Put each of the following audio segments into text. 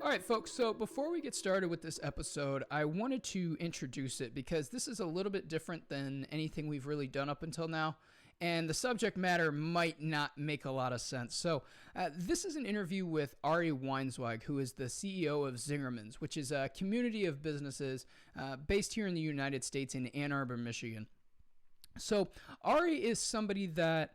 All right, folks, so before we get started with this episode, I wanted to introduce it because this is a little bit different than anything we've really done up until now, and the subject matter might not make a lot of sense. So this is an interview with Ari Weinzweig, who is the CEO of Zingermans, which is a community of businesses based here in the United States in Ann Arbor, Michigan. So Ari is somebody that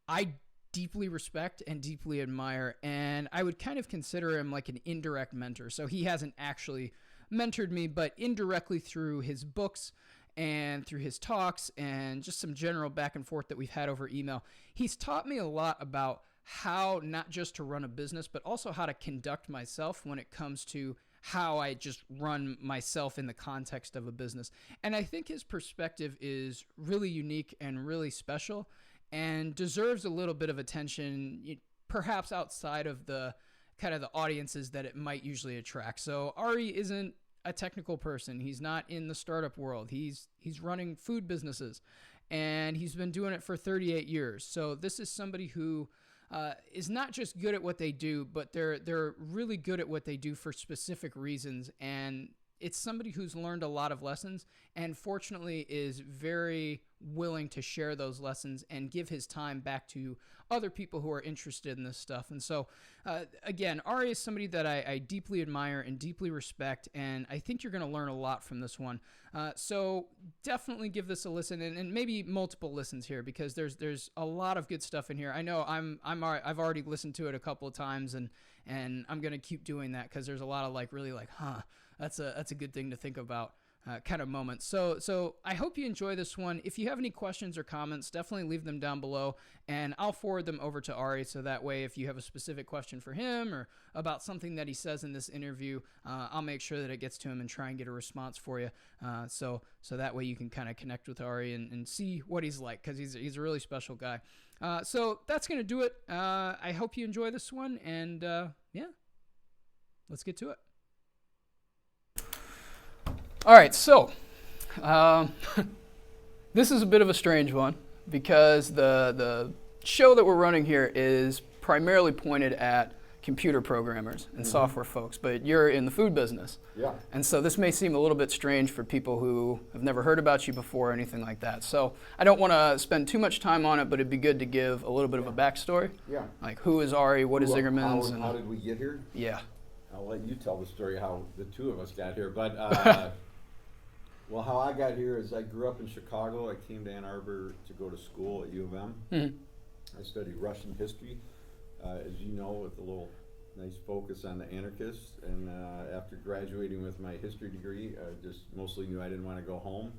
I deeply respect and deeply admire, and I would kind of consider him like an indirect mentor. So he hasn't actually mentored me, but indirectly through his books and through his talks and just some general back and forth that we've had over email, he's taught me a lot about how not just to run a business, but also how to conduct myself when it comes to how I just run myself in the context of a business. And I think his perspective is really unique and really special, and deserves a little bit of attention, perhaps outside of the kind of the audiences that it might usually attract. So Ari isn't a technical person. He's not in the startup world. He's running food businesses, and he's been doing it for 38 years. So this is somebody who is not just good at what they do, but they're really good at what they do for specific reasons. And it's somebody who's learned a lot of lessons and fortunately is very willing to share those lessons and give his time back to other people who are interested in this stuff. And so, again, Ari is somebody that I deeply admire and deeply respect, and I think you're going to learn a lot from this one. So definitely give this a listen, and maybe multiple listens here, because there's a lot of good stuff in here. I know I've already listened to it a couple of times, and I'm going to keep doing that because there's a lot of that's a good thing to think about kind of moments. So I hope you enjoy this one. If you have any questions or comments, definitely leave them down below, and I'll forward them over to Ari, so that way if you have a specific question for him or about something that he says in this interview, I'll make sure that it gets to him and try and get a response for you. So that way you can kind of connect with Ari and see what he's like, because he's a really special guy. So that's going to do it. I hope you enjoy this one, and yeah, let's get to it. All right, so this is a bit of a strange one, because the show that we're running here is primarily pointed at computer programmers and software folks, but you're in the food business. Yeah. And so this may seem a little bit strange for people who have never heard about you before or anything like that. So I don't want to spend too much time on it, but it'd be good to give a little bit of a backstory. Yeah. Like, who is Ari? What is Zingermans? How did we get here? Yeah. I'll let you tell the story how the two of us got here, but well, how I got here is I grew up in Chicago. I came to Ann Arbor to go to school at U of M. Mm-hmm. I studied Russian history, as you know, with a little nice focus on the anarchists. And after graduating with my history degree, I just mostly knew I didn't want to go home.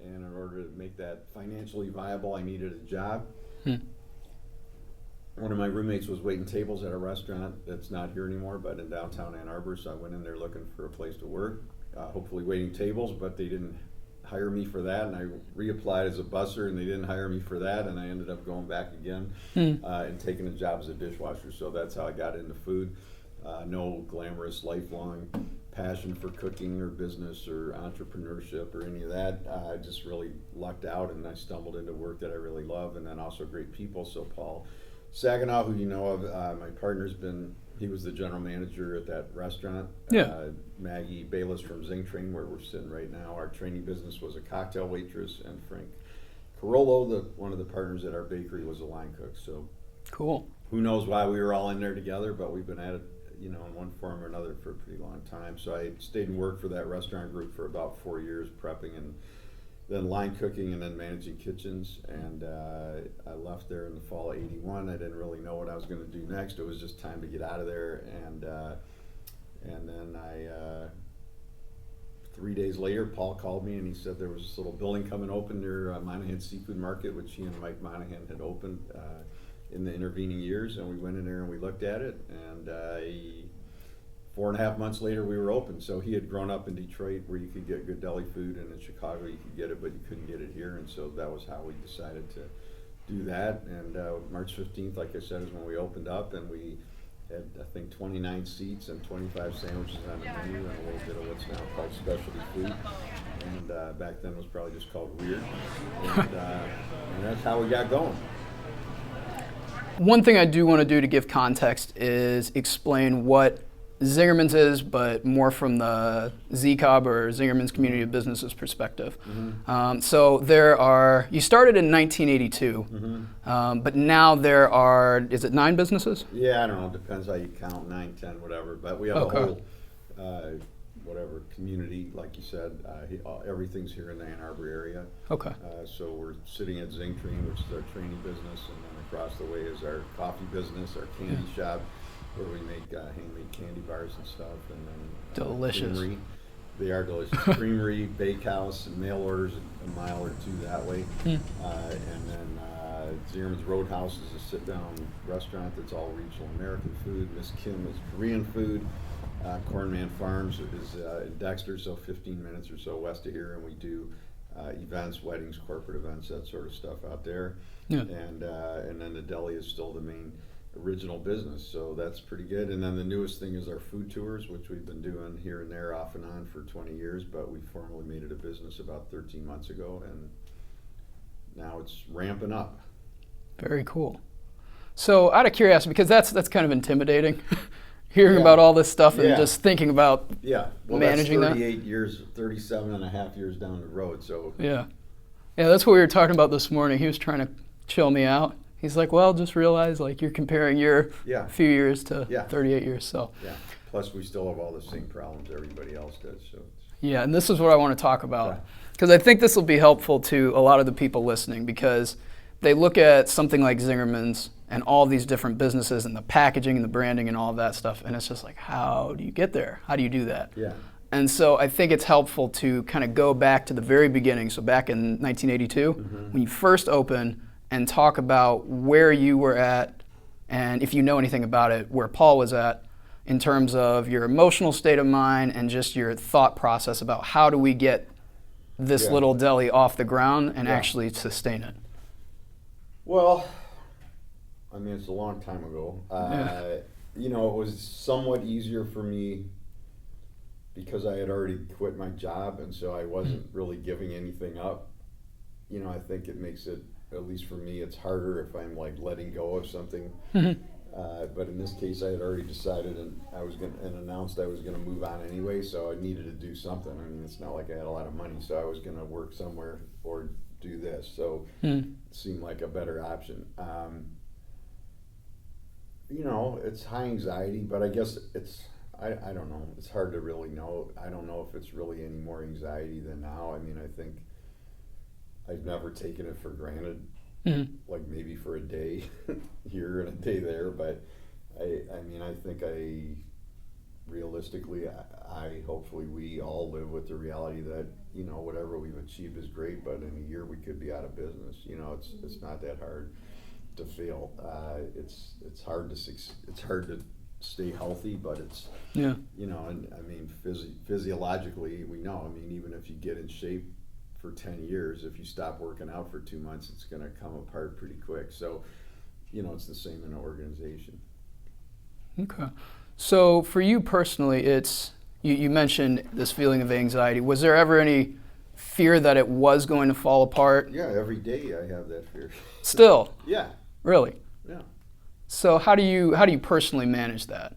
And in order to make that financially viable, I needed a job. One of my roommates was waiting tables at a restaurant that's not here anymore, but in downtown Ann Arbor, so I went in there looking for a place to work. Hopefully waiting tables, but they didn't hire me for that, and I reapplied as a busser, and they didn't hire me for that, and I ended up going back again and taking a job as a dishwasher. So that's how I got into food. No glamorous lifelong passion for cooking or business or entrepreneurship or any of that. I just really lucked out, and I stumbled into work that I really love, and then also great people. So Paul Saginaw, who you know of, my partner's he was the general manager at that restaurant. Yeah. Maggie Bayless from Zing Train, where we're sitting right now, our training business was a cocktail waitress, and Frank Carollo, one of the partners at our bakery, was a line cook. So Cool. Who knows why we were all in there together, but we've been at it, in one form or another for a pretty long time. So I stayed and worked for that restaurant group for about 4 years, prepping and then line cooking and then managing kitchens, and I left there in the fall of '81. I didn't really know what I was going to do next. It was just time to get out of there, and then 3 days later, Paul called me and he said there was this little building coming open near Monahan Seafood Market, which he and Mike Monahan had opened in the intervening years, and we went in there and we looked at it, and 4.5 months later, we were open. So he had grown up in Detroit, where you could get good deli food, and in Chicago you could get it, but you couldn't get it here. And so that was how we decided to do that. And March 15th, like I said, is when we opened up, and we had, I think, 29 seats and 25 sandwiches on the menu, and a little bit of what's now called specialty food. And back then it was probably just called Weird. And that's how we got going. One thing I do want to do to give context is explain what Zingermans is, but more from the ZCOB or Zingermans Community of Businesses perspective. So you started in 1982, but now there are, is it 9 businesses? Yeah, I don't know, depends how you count, 9, 10, whatever, but we have a whole, whatever, community, like you said, everything's here in the Ann Arbor area. Okay. So we're sitting at Zingtrain, which is our training business, and then across the way is our coffee business, our candy shop, where we make handmade candy bars and stuff, and then Delicious. Creamery. They are delicious. Creamery, bakehouse, and mail orders a mile or two that way. And then Zingerman's Roadhouse is a sit-down restaurant that's all regional American food. Miss Kim is Korean food. Cornman Farms is in Dexter, so 15 minutes or so west of here, and we do events, weddings, corporate events, that sort of stuff out there. And then the Deli is still the main original business, so that's pretty good. And then the newest thing is our food tours, which we've been doing here and there off and on for 20 years, but we formally made it a business about 13 months ago, and now it's ramping up. Very cool. So out of curiosity, because that's kind of intimidating, hearing about all this stuff and just thinking about managing that's 38 years, 37 and a half years down the road, so. Yeah, that's what we were talking about this morning. He was trying to chill me out. He's like, well, just realize like you're comparing your few years to 38 years, so. Yeah, plus we still have all the same problems everybody else does, so. Yeah, and this is what I want to talk about, because I think this will be helpful to a lot of the people listening, because they look at something like Zingermans and all these different businesses and the packaging and the branding and all of that stuff, and it's just like, how do you get there? How do you do that? Yeah. And so I think it's helpful to kind of go back to the very beginning, so back in 1982, when you first opened, and talk about where you were at, and if you know anything about it, where Paul was at, in terms of your emotional state of mind and just your thought process about how do we get this little deli off the ground and actually sustain it. Well, I mean, it's a long time ago. You know, it was somewhat easier for me because I had already quit my job, and so I wasn't really giving anything up. You know, I think it makes it, at least for me, it's harder if I'm like letting go of something. But in this case, I had already decided and announced I was going to move on anyway, so I needed to do something. I mean, it's not like I had a lot of money, so I was going to work somewhere or do this. So it seemed like a better option. You know, it's high anxiety, but I guess I don't know. It's hard to really know. I don't know if it's really any more anxiety than now. I mean, I think I've never taken it for granted, like maybe for a day here and a day there, but I mean, I think realistically, hopefully we all live with the reality that, you know, whatever we've achieved is great, but in a year we could be out of business. You know, it's not that hard to fail. It's hard to stay healthy, but it's, you know, and I mean, physiologically, we know, I mean, even if you get in shape for 10 years, if you stop working out for 2 months, it's going to come apart pretty quick. So, you know, it's the same in an organization. Okay. So for you personally, you mentioned this feeling of anxiety. Was there ever any fear that it was going to fall apart? Yeah, every day I have that fear. Still? Yeah. Really? Yeah. So how do you personally manage that?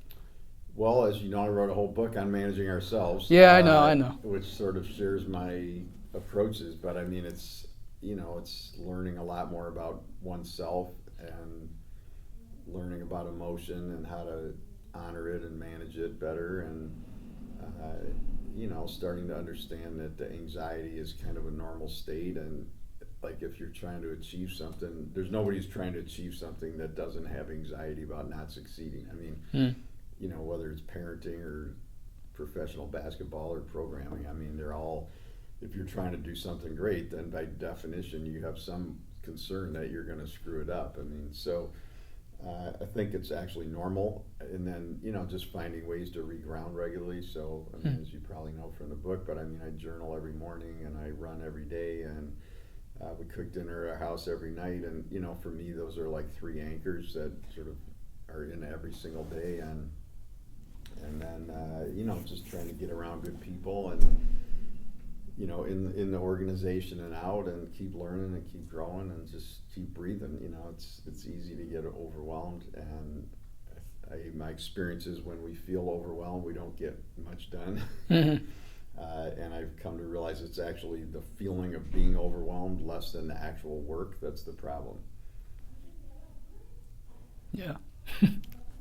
Well, as you know, I wrote a whole book on managing ourselves. Yeah, I know. Which sort of shares my approaches, but I mean, it's, you know, it's learning a lot more about oneself and learning about emotion and how to honor it and manage it better, and you know, starting to understand that the anxiety is kind of a normal state, and like if you're trying to achieve something, there's nobody who's trying to achieve something that doesn't have anxiety about not succeeding. I mean, you know, whether it's parenting or professional basketball or programming, I mean, they're all, if you're trying to do something great, then by definition you have some concern that you're going to screw it up. I mean, so I think it's actually normal, and then, you know, just finding ways to reground regularly. So, I mean, as you probably know from the book, but I mean, I journal every morning and I run every day, and we cook dinner at our house every night. And, you know, for me, those are like 3 anchors that sort of are in every single day. And then, you know, just trying to get around good people and, you know, in the organization and out, and keep learning and keep growing and just keep breathing. You know, it's easy to get overwhelmed, and my experience is when we feel overwhelmed, we don't get much done. Mm-hmm. And I've come to realize it's actually the feeling of being overwhelmed less than the actual work that's the problem. Yeah.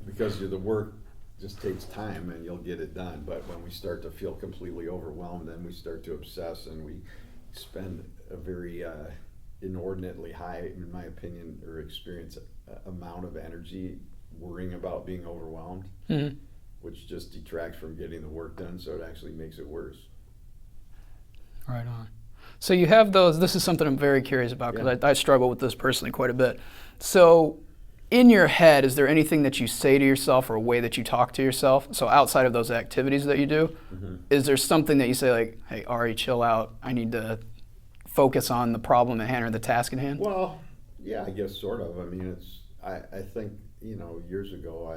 Because the work just takes time and you'll get it done. But when we start to feel completely overwhelmed, then we start to obsess and we spend a very inordinately high, in my opinion, or experience amount of energy worrying about being overwhelmed, Mm-hmm. which just detracts from getting the work done, so it actually makes it worse. Right on. So you have those, this is something I'm very curious about because Yeah. I struggle with this personally quite a bit. So in your head, is there anything that you say to yourself or a way that you talk to yourself? So outside of those activities that you do, Mm-hmm. is there something that you say like, hey, Ari, chill out. I need to focus on the problem at hand or the task at hand? Well, yeah, I guess sort of. I mean, I think, years ago,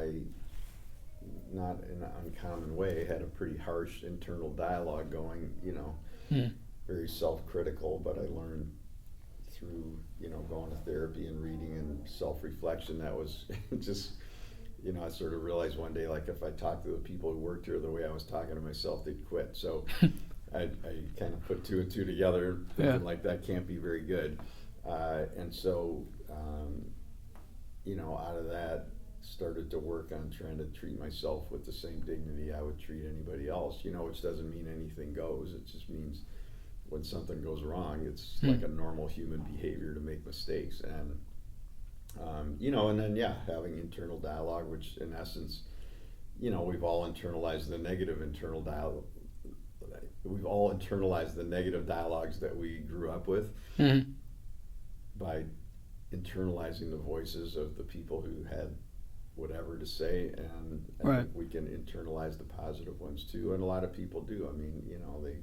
not in an uncommon way, had a pretty harsh internal dialogue going, very self-critical, but I learned through, going to therapy and reading and self-reflection, that was just, I sort of realized one day, like if I talked to the people who worked here the way I was talking to myself, they'd quit. So I kind of put two and two together, thinking like that can't be very good. And so, out of that, started to work on trying to treat myself with the same dignity I would treat anybody else, which doesn't mean anything goes. It just means when something goes wrong, it's like a normal human behavior to make mistakes. And, and then, having internal dialogue, which in essence, we've all internalized the negative internal dialogue. We've all internalized the negative dialogues that we grew up with by internalizing the voices of the people who had whatever to say, and I think we can internalize the positive ones too, and a lot of people do. I mean, they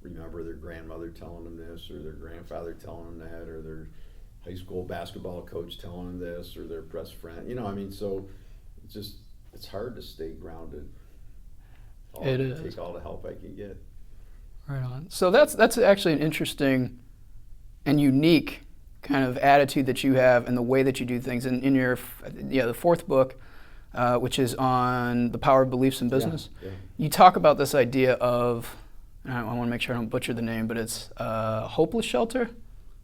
remember their grandmother telling them this, or their grandfather telling them that, or their high school basketball coach telling them this, or their best friend. So it's hard to stay grounded. It is. Take all the help I can get. Right on. So that's actually an interesting and unique kind of attitude that you have and the way that you do things. And in your, the fourth book, which is on the power of beliefs in business, you talk about this idea of, I want to make sure I don't butcher the name, but it's hopeless shelter.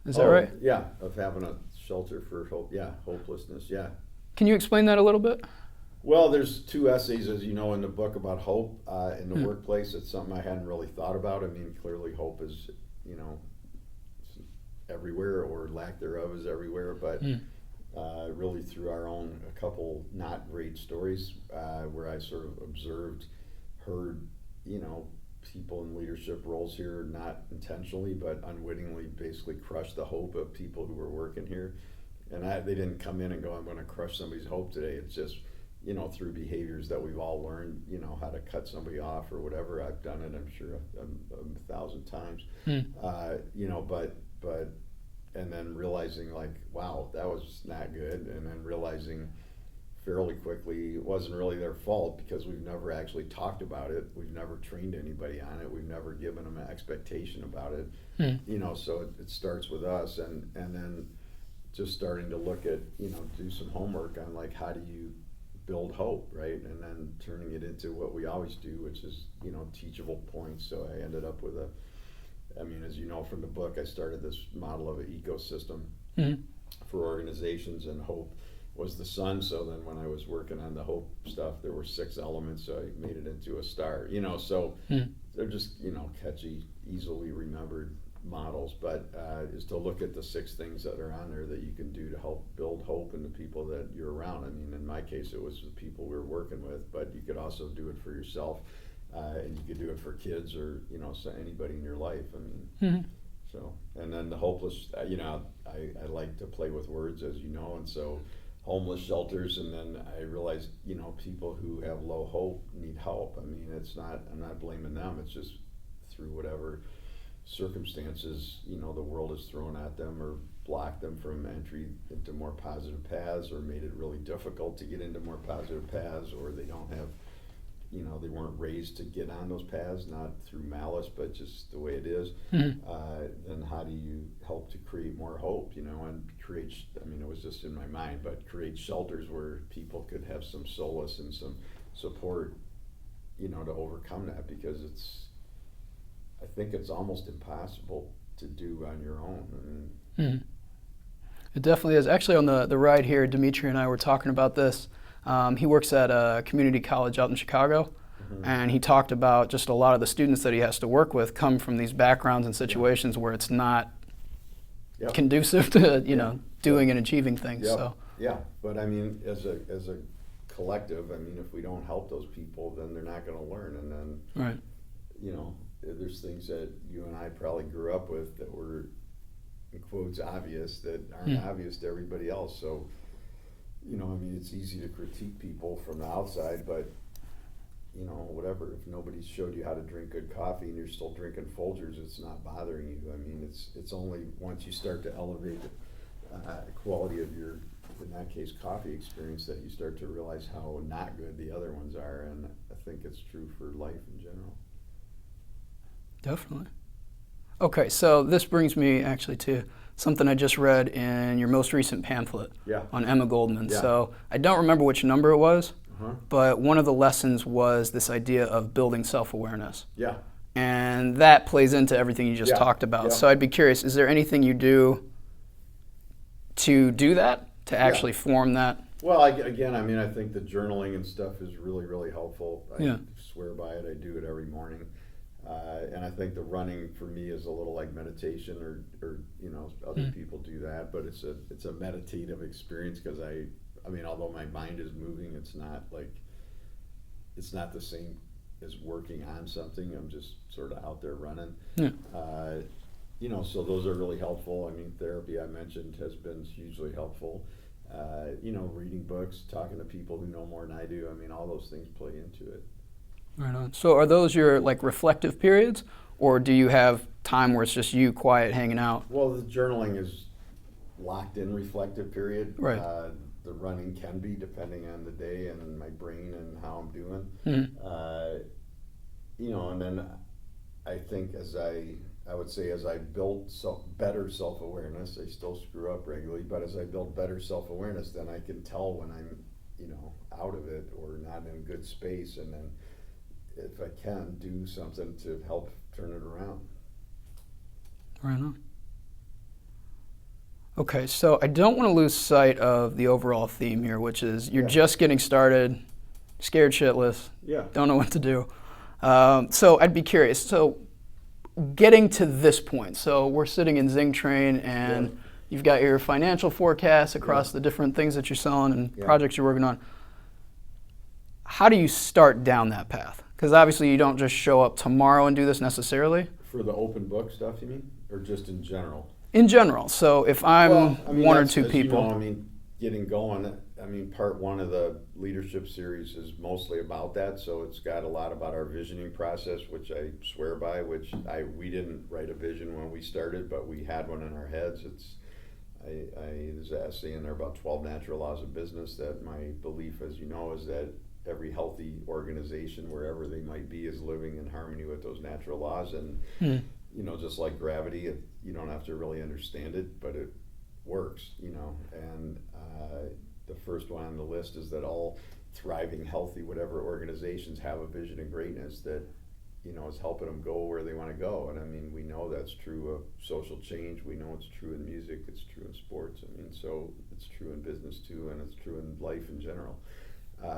Is that right? Yeah, of having a shelter for hope. Yeah, hopelessness. Yeah. Can you explain that a little bit? Well, there's two essays, as you know, in the book about hope in the workplace. It's something I hadn't really thought about. I mean, clearly hope is, everywhere, or lack thereof is everywhere. But really through our own, a couple not great stories where I sort of observed, heard, people in leadership roles here, not intentionally, but unwittingly basically crush the hope of people who were working here. And they didn't come in and go, I'm going to crush somebody's hope today. It's just, through behaviors that we've all learned, how to cut somebody off or whatever. I've done it, I'm sure, a thousand times. But and then realizing like, wow, that was not good. And then realizing fairly quickly it wasn't really their fault, because we've never actually talked about it. We've never trained anybody on it. We've never given them an expectation about it. So it starts with us, and then just starting to look at, do some homework on like, how do you build hope, right? And then turning it into what we always do, which is, teachable points. So I ended up with as you know from the book, I started this model of an ecosystem for organizations, and hope was the sun. So then when I was working on the hope stuff, there were 6 elements, so I made it into a star, so they're just, catchy, easily remembered models, but is to look at the 6 things that are on there that you can do to help build hope in the people that you're around. I mean, in my case, it was the people we were working with, but you could also do it for yourself, and you could do it for kids, or, so anybody in your life. I mean, so, and then the hopeless, I like to play with words, as you know, and so homeless shelters, and then I realized, people who have low hope need help. I mean, I'm not blaming them, it's just through whatever circumstances, the world has thrown at them, or blocked them from entry into more positive paths, or made it really difficult to get into more positive paths, or they don't have they weren't raised to get on those paths, not through malice, but just the way it is, Mm-hmm. then how do you help to create more hope, and create, it was just in my mind, but create shelters where people could have some solace and some support, to overcome that, because I think it's almost impossible to do on your own. Mm-hmm. It definitely is. Actually, on the ride here, Dimitri and I were talking about this. He works at a community college out in Chicago, mm-hmm. and he talked about just a lot of the students that he has to work with come from these backgrounds and situations where it's not conducive to doing and achieving things. Yep. So yeah, but as a collective, if we don't help those people, then they're not going to learn, and then right. There's things that you and I probably grew up with that were, in quotes, obvious, that aren't obvious to everybody else. So, it's easy to critique people from the outside, but, whatever. If nobody showed you how to drink good coffee and you're still drinking Folgers, it's not bothering you. It's only once you start to elevate the quality of your, in that case, coffee experience, that you start to realize how not good the other ones are. And I think it's true for life in general. Definitely. Okay, so this brings me actually to something I just read in your most recent pamphlet on Emma Goldman. Yeah. So I don't remember which number it was, but one of the lessons was this idea of building self-awareness. Yeah. And that plays into everything you just talked about. Yeah. So I'd be curious, is there anything you do to do that, to actually form that? Well, I think the journaling and stuff is really, really helpful. I swear by it. I do it every morning. And I think the running for me is a little like meditation, or other people do that, but it's a meditative experience, because although my mind is moving, it's not the same as working on something. I'm just sort of out there running. So those are really helpful. Therapy, I mentioned, has been hugely helpful. Reading books, talking to people who know more than I do. All those things play into it. Right on. So are those your reflective periods, or do you have time where it's just you quiet hanging out? Well, the journaling is locked in reflective period. Right. The running can be, depending on the day and my brain and how I'm doing. Mm-hmm. And then I think as I build better self-awareness, I still screw up regularly, but as I build better self-awareness, then I can tell when I'm, out of it or not in a good space, and then if I can, do something to help turn it around. Right on. Okay, so I don't want to lose sight of the overall theme here, which is you're just getting started, scared shitless, don't know what to do. So I'd be curious. So getting to this point, so we're sitting in Zing Train, and you've got your financial forecasts across the different things that you're selling and projects you're working on. How do you start down that path? Because obviously you don't just show up tomorrow and do this necessarily. For the open book stuff, you mean? Or just in general? In general. So if I'm one or two people. Getting going, part one of the leadership series is mostly about that. So it's got a lot about our visioning process, which I swear by, we didn't write a vision when we started, but we had one in our heads. There's an essay in there about 12 natural laws of business, that my belief, as you know, is that every healthy organization, wherever they might be, is living in harmony with those natural laws. And, just like gravity, you don't have to really understand it, but it works, And the first one on the list is that all thriving, healthy, whatever organizations have a vision of greatness that, is helping them go where they want to go. And we know that's true of social change. We know it's true in music. It's true in sports. So it's true in business too, and it's true in life in general.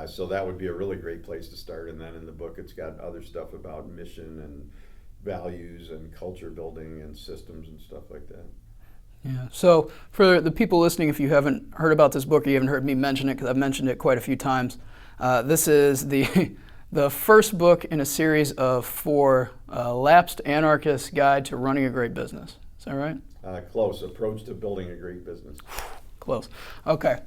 So that would be a really great place to start. And then in the book, it's got other stuff about mission and values and culture building and systems and stuff like that. Yeah. So for the people listening, if you haven't heard about this book or you haven't heard me mention it, because I've mentioned it quite a few times, this is the first book in a series of 4 lapsed anarchists' guide to running a great business. Is that right? Close. Approach to building a great business. Close. Okay.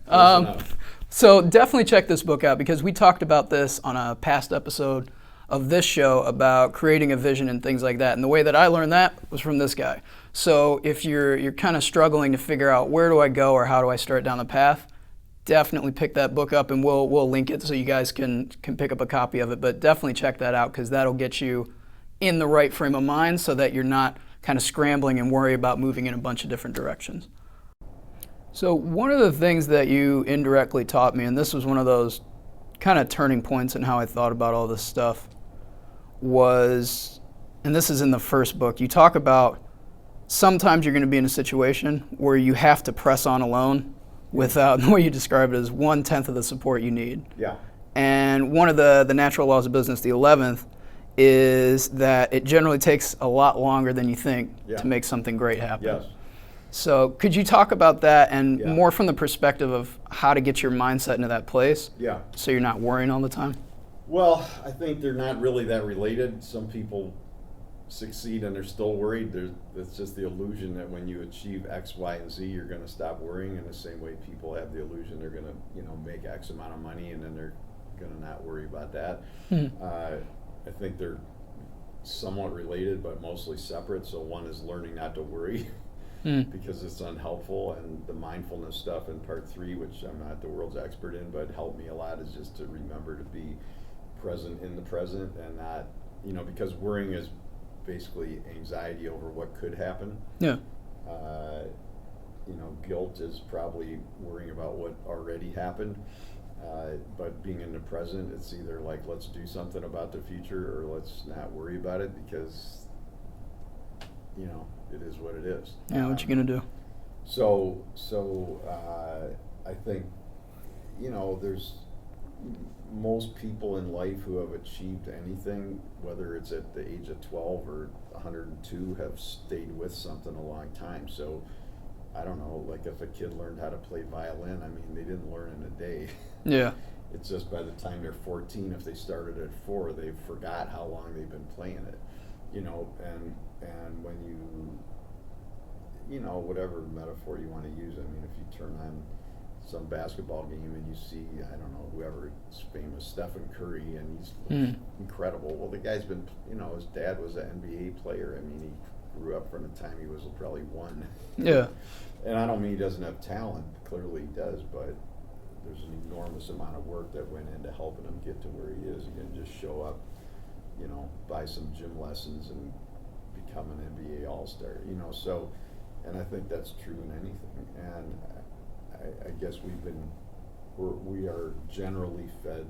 So definitely check this book out, because we talked about this on a past episode of this show about creating a vision and things like that. And the way that I learned that was from this guy. So if you're kind of struggling to figure out where do I go or how do I start down the path, definitely pick that book up, and we'll link it so you guys can pick up a copy of it. But definitely check that out, because that'll get you in the right frame of mind so that you're not kind of scrambling and worry about moving in a bunch of different directions. So one of the things that you indirectly taught me, and this was one of those kind of turning points in how I thought about all this stuff, was, and this is in the first book, you talk about sometimes you're going to be in a situation where you have to press on alone without, the way you describe it, is 1/10 of the support you need. Yeah. And one of the natural laws of business, the 11th, is that it generally takes a lot longer than you think to make something great happen. Yes. So could you talk about that, and Yeah. more from the perspective of how to get your mindset into that place, Yeah. so you're not worrying all the time? Well, I think they're not really that related. Some people succeed and they're still worried. It's just the illusion that when you achieve X, Y, and Z, you're going to stop worrying. In the same way, people have the illusion they're going to, make X amount of money, and then they're going to not worry about that. I think they're somewhat related, but mostly separate. So one is learning not to worry because it's unhelpful, and the mindfulness stuff in part 3, which I'm not the world's expert in, but helped me a lot, is just to remember to be present in the present, and not, because worrying is basically anxiety over what could happen. Yeah. Guilt is probably worrying about what already happened. But being in the present, it's either like, let's do something about the future, or let's not worry about it, because, it is what it is. Yeah, what you gonna do? So I think, there's most people in life who have achieved anything, whether it's at the age of 12 or 102, have stayed with something a long time. So I don't know, like if a kid learned how to play violin, I mean, they didn't learn in a day. Yeah. It's just by the time they're 14, if they started at 4, they forgot how long they've been playing it, and when whatever metaphor you want to use, I mean, if you turn on some basketball game and you see, I don't know, whoever is famous, Stephen Curry, and he's incredible. Well, the guy's been, his dad was an NBA player. I mean, he grew up from the time he was probably 1. Yeah. And I don't mean he doesn't have talent. Clearly he does, but there's an enormous amount of work that went into helping him get to where he is. He didn't just show up, buy some gym lessons and become an NBA All-Star, so, and I think that's true in anything. And I guess we are generally fed,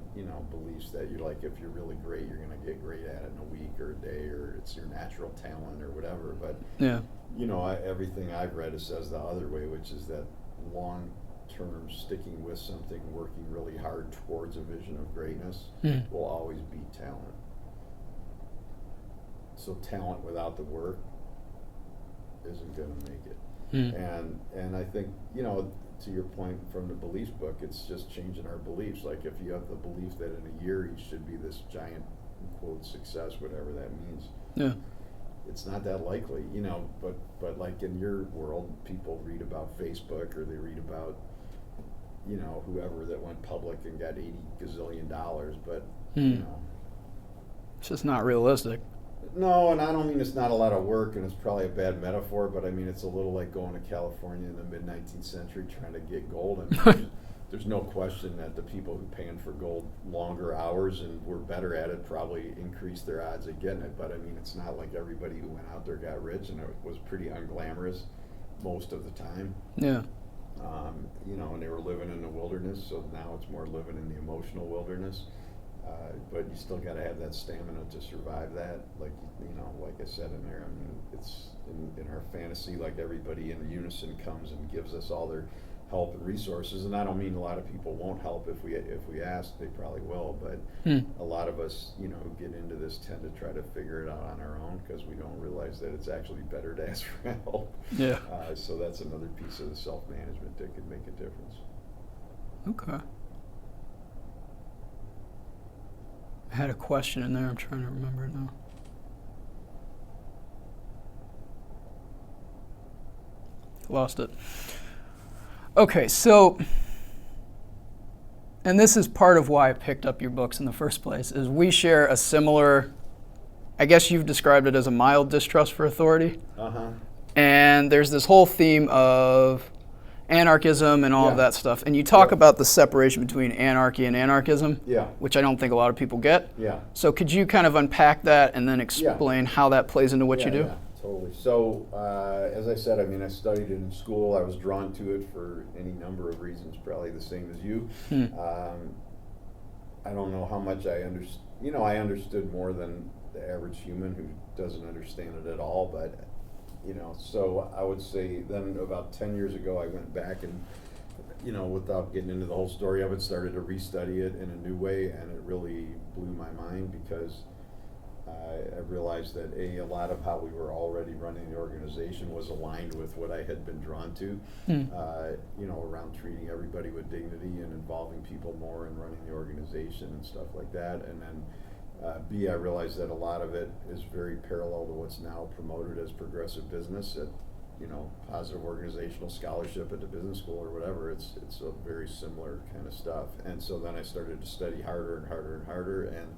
beliefs that you're like, if you're really great, you're going to get great at it in a week or a day, or it's your natural talent or whatever. But, yeah. Everything I've read says the other way, which is that long-term sticking with something, working really hard towards a vision of greatness will always beat talent. So talent without the work isn't going to make it. And I think, to your point from the beliefs book, it's just changing our beliefs. Like if you have the belief that in a year you should be this giant, quote, success, whatever that means. Yeah. It's not that likely, but like in your world, people read about Facebook, or they read about, whoever that went public and got $80 gazillion, but, It's just not realistic. No, and I don't mean it's not a lot of work, and it's probably a bad metaphor, but I mean it's a little like going to California in the mid-19th century trying to get gold. I mean, there's no question that the people who paying for gold longer hours and were better at it probably increased their odds of getting it. But I mean, it's not like everybody who went out there got rich, and it was pretty unglamorous most of the time. Yeah. And they were living in the wilderness, so now it's more living in the emotional wilderness. But you still got to have that stamina to survive that. Like, like I said in there, I mean, it's in our fantasy, like everybody in unison comes and gives us all their help and resources. And I don't mean a lot of people won't help if we ask, they probably will. But a lot of us, who get into this tend to try to figure it out on our own, because we don't realize that it's actually better to ask for help. Yeah. So that's another piece of the self-management that could make a difference. Okay. I had a question in there. I'm trying to remember it now. Lost it. Okay, so, and this is part of why I picked up your books in the first place, is we share a similar, I guess you've described it as a mild distrust for authority. Uh-huh. And there's this whole theme of, anarchism and all of Yeah. that stuff. And you talk Yeah. about the separation between anarchy and anarchism, Yeah. which I don't think a lot of people get. Yeah. So could you kind of unpack that and then explain how that plays into what you do? Yeah, totally. So, as I said, I mean, I studied it in school. I was drawn to it for any number of reasons, probably the same as you. I don't know how much I understood. I understood more than the average human who doesn't understand it at all. But, so I would say then about 10 years ago, I went back and, without getting into the whole story of it, started to restudy it in a new way, and it really blew my mind because I realized that a lot of how we were already running the organization was aligned with what I had been drawn to, around treating everybody with dignity and involving people more in running the organization and stuff like that. And then B, I realized that a lot of it is very parallel to what's now promoted as progressive business at, positive organizational scholarship at the business school or whatever. It's a very similar kind of stuff. And so then I started to study harder and harder and harder. And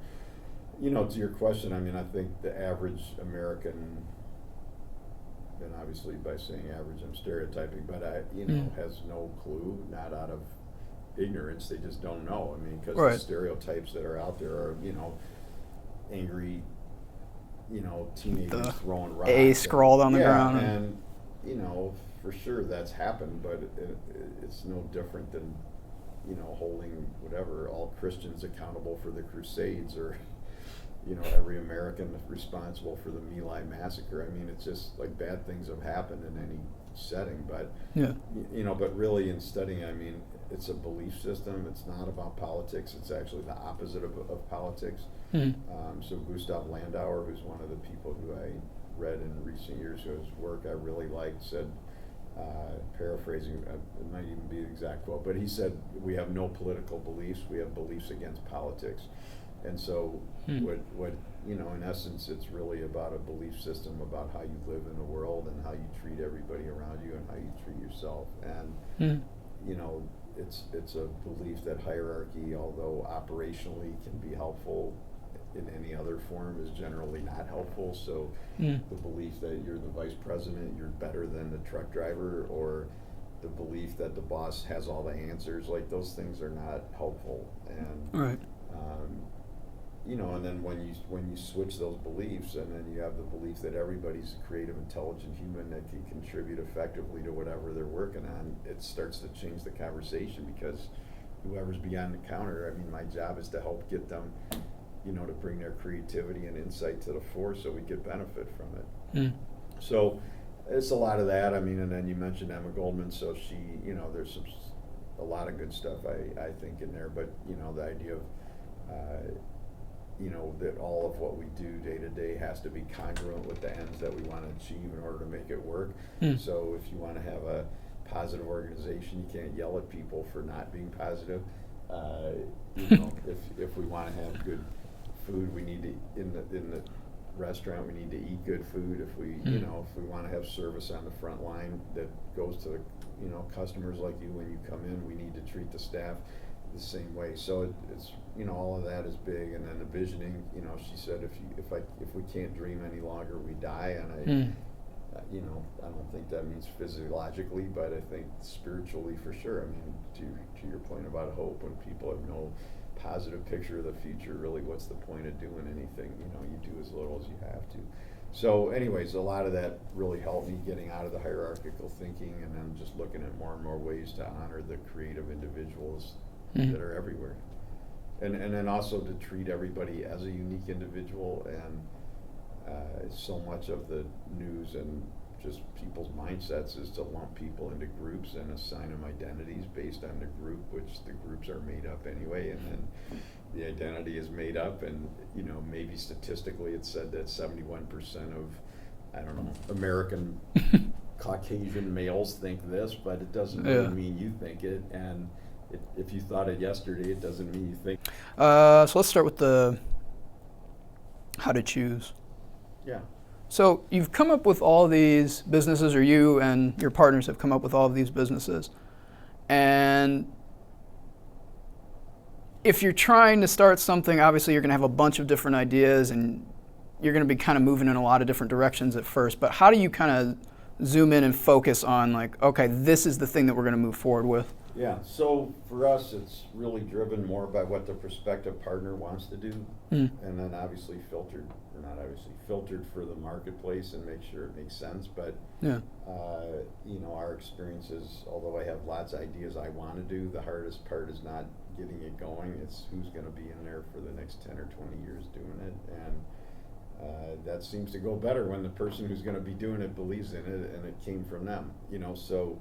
to your question, I mean, I think the average American, and obviously by saying average, I'm stereotyping, but has no clue, not out of ignorance, they just don't know. I mean, because the stereotypes that are out there are, angry, teenagers throwing rocks. A scrawled on the ground. And, for sure that's happened, but it's no different than, holding whatever, all Christians accountable for the Crusades or, every American responsible for the My Lai massacre. I mean, it's just like bad things have happened in any setting, but, but really in studying, I mean, it's a belief system. It's not about politics. It's actually the opposite of politics. So Gustav Landauer, who's one of the people who I read in recent years, whose work I really liked, said, paraphrasing, it might even be the exact quote, but he said, we have no political beliefs, we have beliefs against politics. And so what in essence, it's really about a belief system about how you live in the world and how you treat everybody around you and how you treat yourself. And, it's a belief that hierarchy, although operationally can be helpful, in any other form is generally not helpful. So the belief that you're the vice president, you're better than the truck driver, or the belief that the boss has all the answers, like those things are not helpful. And and then when you switch those beliefs, and then you have the belief that everybody's a creative, intelligent human that can contribute effectively to whatever they're working on, it starts to change the conversation, because whoever's behind the counter, I mean, my job is to help get them, to bring their creativity and insight to the fore so we get benefit from it. So it's a lot of that. I mean, and then you mentioned Emma Goldman, so she, there's a lot of good stuff I think in there, but the idea of that all of what we do day to day has to be congruent with the ends that we want to achieve in order to make it work. So if you want to have a positive organization, you can't yell at people for not being positive. If we want to have good food, we need to in the restaurant, we need to eat good food. If we if we want to have service on the front line that goes to the customers like you when you come in, we need to treat the staff the same way. So it's all of that is big. And then the visioning, she said, if we can't dream any longer, we die. And I don't think that means physiologically, but I think spiritually for sure. I mean, to your point about hope, when people have no positive picture of the future, really, what's the point of doing anything? You do as little as you have to. So anyways, a lot of that really helped me getting out of the hierarchical thinking, and then just looking at more and more ways to honor the creative individuals that are everywhere. And then also to treat everybody as a unique individual. And so much of the news and just people's mindsets is to lump people into groups and assign them identities based on the group, which the groups are made up anyway, and then the identity is made up. And maybe statistically it's said that 71% of, I don't know, American Caucasian males think this, but it doesn't really mean you think it. And if you thought it yesterday, it doesn't mean you think. So let's start with the how to choose. Yeah. So you've come up with all these businesses, or you and your partners have come up with all of these businesses. And if you're trying to start something, obviously you're going to have a bunch of different ideas, and you're going to be kind of moving in a lot of different directions at first. But how do you kind of zoom in and focus on like, okay, this is the thing that we're going to move forward with? Yeah, so for us, it's really driven more by what the prospective partner wants to do, and then obviously filtered, or not obviously, filtered for the marketplace and make sure it makes sense. But Yeah. you know, our experiences, although I have lots of ideas I want to do, the hardest part is not getting it going. It's who's going to be in there for the next 10 or 20 years doing it, and that seems to go better when the person who's going to be doing it believes in it and it came from them. You know, so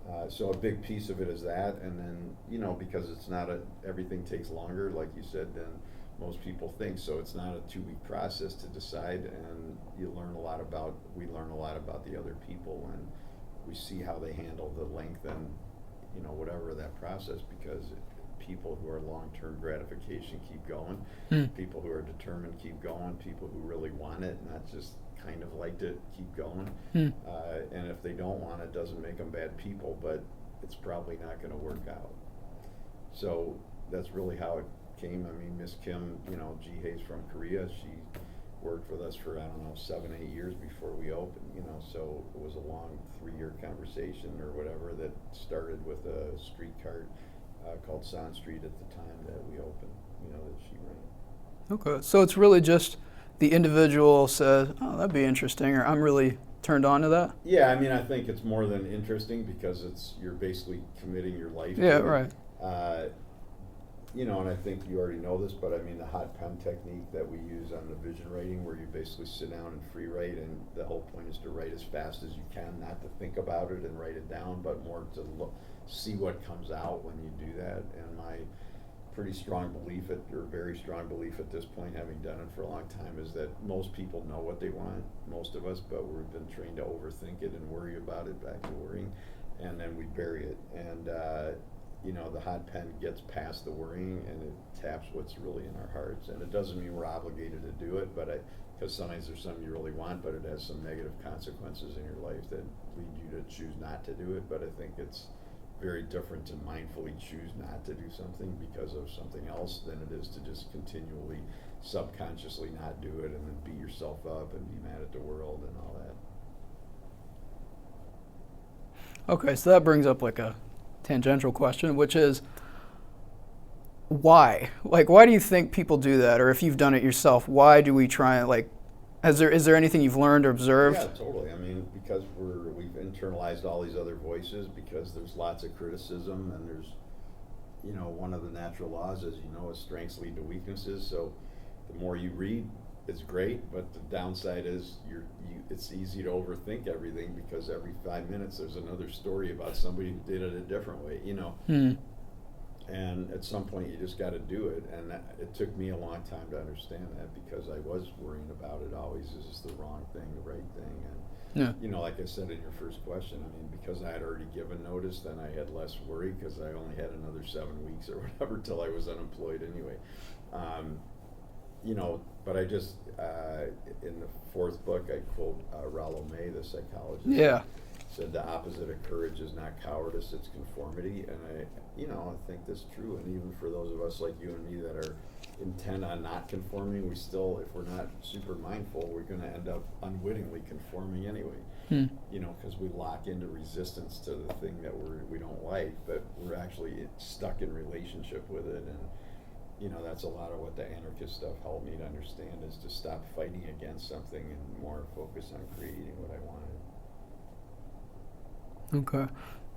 a big piece of it is that, and then, you know, because it's not everything takes longer, like you said, than most people think. So it's not a 2-week process to decide, and we learn a lot about the other people, and we see how they handle the length and, you know, whatever that process, because people who are long-term gratification keep going, people who are determined keep going, people who really want it, not just kind of liked it, keep going. And if they don't want it, doesn't make them bad people, but it's probably not going to work out. So that's really how it came. I mean, Miss Kim, you know, Ji-Hae's from Korea. She worked with us for, I don't know, 7, 8 years before we opened, you know, so it was a long 3-year conversation or whatever that started with a street cart called Son Street at the time that we opened, you know, that she ran. Okay, so it's really just the individual says, oh, that'd be interesting, or I'm really turned on to that? Yeah, I mean, I think it's more than interesting because you're basically committing your life to Yeah, it. right. You know, and I think you already know this, but I mean, the hot pen technique that we use on the vision writing, where you basically sit down and free write, and the whole point is to write as fast as you can, not to think about it and write it down, but more to see what comes out when you do that. And my pretty strong belief, very strong belief at this point, having done it for a long time, is that most people know what they want, most of us, but we've been trained to overthink it and worry about it, back to worrying, and then we bury it. And you know, the hot pen gets past the worrying and it taps what's really in our hearts. And it doesn't mean we're obligated to do it, but because sometimes there's something you really want, but it has some negative consequences in your life that lead you to choose not to do it. But I think it's very different to mindfully choose not to do something because of something else than it is to just continually subconsciously not do it and then beat yourself up and be mad at the world and all that. Okay, so that brings up like a tangential question, which is why? Like, why do you think people do that? Or if you've done it yourself, why do we try and, like, is there anything you've learned or observed? Yeah, totally. I mean, because we've internalized all these other voices, because there's lots of criticism, and there's, you know, one of the natural laws, as you know, is strengths lead to weaknesses. So the more you read, it's great, but the downside is it's easy to overthink everything, because every 5 minutes there's another story about somebody who did it a different way, you know. And at some point you just got to do it, and it took me a long time to understand that, because I was worrying about it always, is this the wrong thing, the right thing? And you know, like I said in your first question, I mean, because I had already given notice, then I had less worry, because I only had another 7 weeks or whatever till I was unemployed anyway. You know, but I just, in the 4th book, I quote Rollo May, the psychologist. Yeah. Said the opposite of courage is not cowardice, it's conformity. And I think that's true. And even for those of us like you and me that are intent on not conforming, we still, if we're not super mindful, we're going to end up unwittingly conforming anyway. You know, because we lock into resistance to the thing that we don't like, but we're actually stuck in relationship with it. And you know, that's a lot of what the anarchist stuff helped me to understand, is to stop fighting against something and more focus on creating what I wanted. Okay.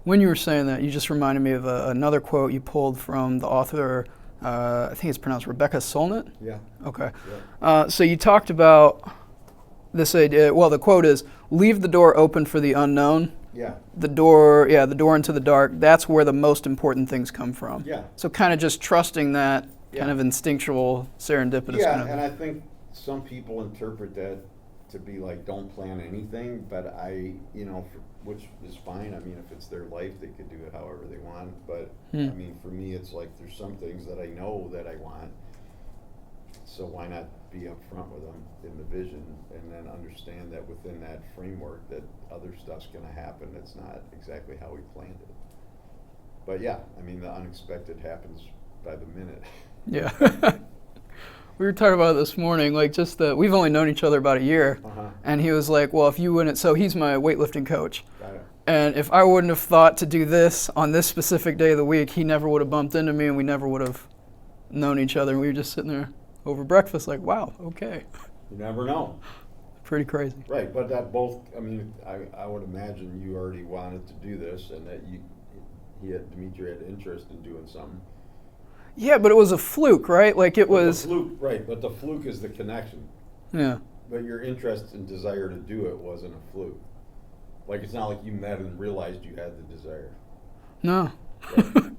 When you were saying that, you just reminded me of another quote you pulled from the author, I think it's pronounced Rebecca Solnit? Yeah. Okay. Yeah. So you talked about this idea, well, the quote is, leave the door open for the unknown. Yeah. The door into the dark, that's where the most important things come from. Yeah. So kind of just trusting that kind of instinctual, serendipitous Yeah, kind of. and I think some people interpret that to be like, don't plan anything, but which is fine. I mean, if it's their life, they could do it however they want. But I mean, for me, it's like there's some things that I know that I want, so why not be upfront with them in the vision, and then understand that within that framework that other stuff's going to happen that's not exactly how we planned it. But yeah, I mean, the unexpected happens by the minute. Yeah. We were talking about it this morning, like just that we've only known each other about a year, and he was like, well, if you wouldn't, so he's my weightlifting coach. Got it. And if I wouldn't have thought to do this on this specific day of the week, he never would have bumped into me and we never would have known each other. And we were just sitting there over breakfast like, wow, okay. You never know. Pretty crazy. Right, but that both, I mean, I would imagine you already wanted to do this and that Dimitri had interest in doing something. Yeah, but it was a fluke, right? Like it was. The fluke, right, but the fluke is the connection. Yeah. But your interest and desire to do it wasn't a fluke. Like it's not like you met and realized you had the desire. No. Right?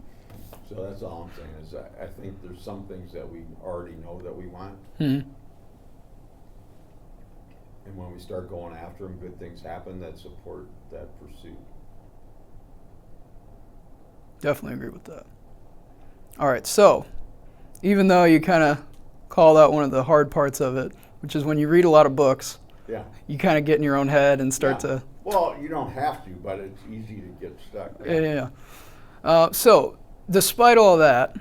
So that's all I'm saying is I think there's some things that we already know that we want. Mm-hmm. And when we start going after them, good things happen that support that pursuit. Definitely agree with that. All right, so even though you kind of called out one of the hard parts of it, which is when you read a lot of books, yeah, you kind of get in your own head and start to. Well, you don't have to, but it's easy to get stuck. Yeah. So despite all that,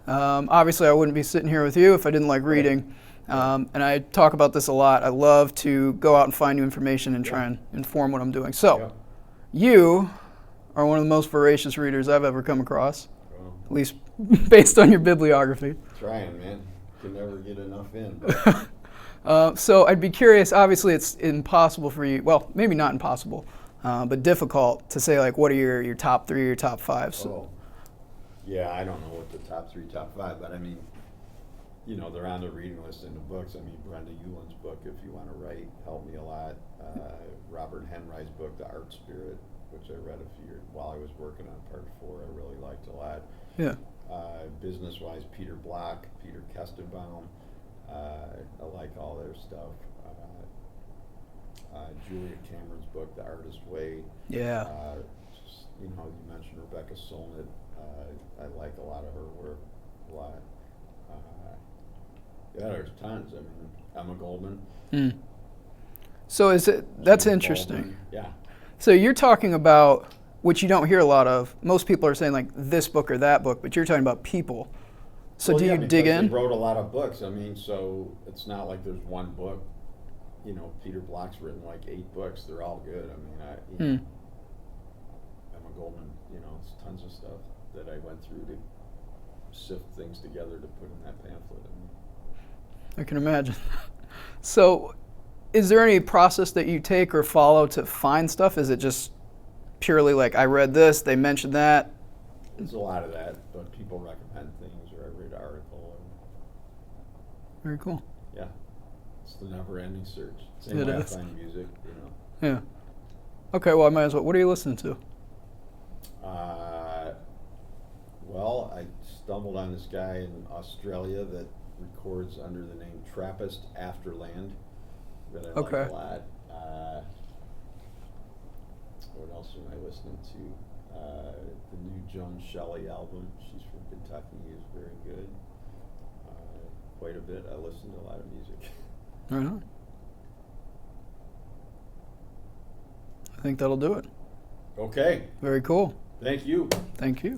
obviously I wouldn't be sitting here with you if I didn't like reading. And I talk about this a lot. I love to go out and find new information and try and inform what I'm doing. So, you are one of the most voracious readers I've ever come across, at least based on your bibliography. Trying, man. Can never get enough in. So I'd be curious, obviously it's impossible for you, well, maybe not impossible, but difficult to say like what are your top 3 or your top 5. So. Oh. Yeah, I don't know what the top 3, top 5, but I mean, you know, they're on the reading list in the books. I mean, Brenda Euland's book, If You Want to Write, helped me a lot. Robert Henry's book, The Art Spirit, which I read a few years while I was working on part 4, I really liked a lot. Yeah. Business-wise, Peter Block, Peter Kestenbaum, I like all their stuff. Julia Cameron's book, The Artist Way. Yeah. You know, you mentioned Rebecca Solnit. I like a lot of her work a lot. Yeah, there's tons. I mean, Emma Goldman. So that's Steve interesting. Baldwin. Yeah. So you're talking about, which you don't hear a lot of, most people are saying like this book or that book, but you're talking about people. So Well, do yeah, you dig because in? They wrote a lot of books. I mean, so it's not like there's one book. You know, Peter Block's written like 8 books. They're all good. I mean, Emma Goldman, you know, it's tons of stuff that I went through to sift things together to put in that pamphlet. I can imagine. So is there any process that you take or follow to find stuff? Is it just purely like, I read this, they mentioned that? There's a lot of that, but people recommend things, or I read an article. Very cool. Yeah, it's the never-ending search. Same It way I is. find music, you know. Yeah. Okay, well, I might as well. What are you listening to? Well, I stumbled on this guy in Australia that records under the name Trappist Afterland that I like a lot. What else am I listening to? The new Joan Shelley album. She's from Kentucky. Is very good. Quite a bit. I listen to a lot of music. Right on. I think that'll do it. Okay. Very cool. Thank you. Thank you.